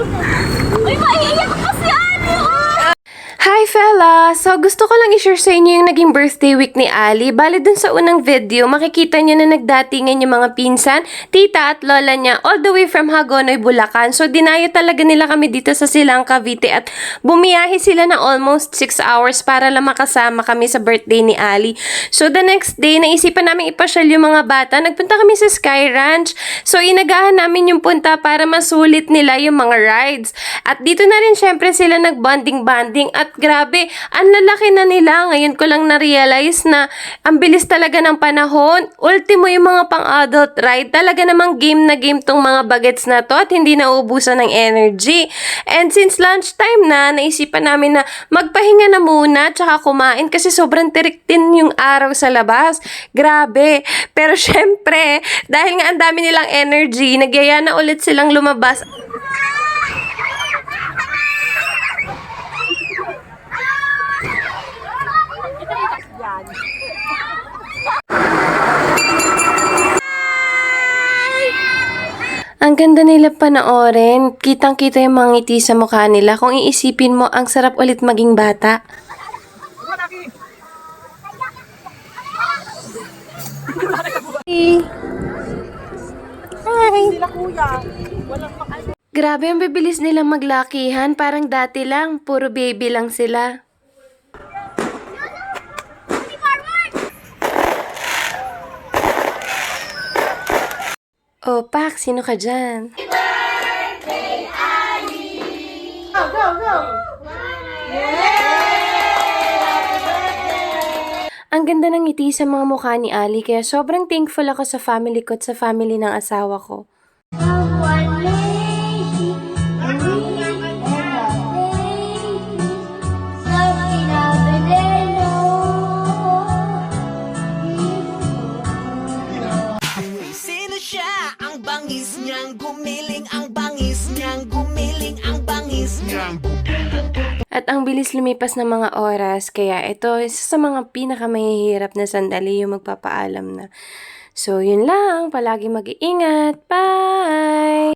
Uy, maiiyak kasi Ali! Hi fella! So gusto ko lang i-share sa inyo yung naging birthday week ni Ali. Bale dun sa unang video, makikita nyo na nagdatingan yung mga pinsan, tita at lola niya all the way from Hagonoy, Bulacan. So dinayo talaga nila kami dito sa Silang, Cavite at bumiyahe sila na almost 6 hours para lang makasama kami sa birthday ni Ali. So the next day, naisipan namin ipasyal yung mga bata. Nagpunta kami sa Sky Ranch. So inagahan namin yung punta para masulit nila yung mga rides. At dito na rin syempre sila nagbonding-banding at grabe, ang lalaki na nila. Ngayon ko lang na-realize na ang bilis talaga ng panahon. Ultimo yung mga pang-adult ride. Talaga namang game na game tong mga bagets na to at hindi nauubusan ng energy. And since lunchtime na, naisipan namin na magpahinga na muna tsaka kumain kasi sobrang tirik din yung araw sa labas. Grabe. Pero syempre, dahil nga ang dami nilang energy, nagyaya na ulit silang lumabas. Ang ganda nila panoorin. Kitang-kita yung mga ngiti sa mukha nila. Kung iisipin mo, ang sarap ulit maging bata. Hi! Grabe, ang bibilis nilang maglakihan. Parang dati lang, puro baby lang sila. Oh, Pak, sino ka dyan? Ang ganda ng ngiti sa mga mukha ni Ali, kaya sobrang thankful ako sa family ko at sa family ng asawa ko. Sino siya? Ang bangis niyang gumiling, ang bangis niyang gumiling, ang bangis niyang At ang bilis lumipas ng mga oras, kaya ito, isa sa mga pinakamahihirap na sandali yung magpapaalam na. So, yun lang. Palagi mag-iingat. Bye!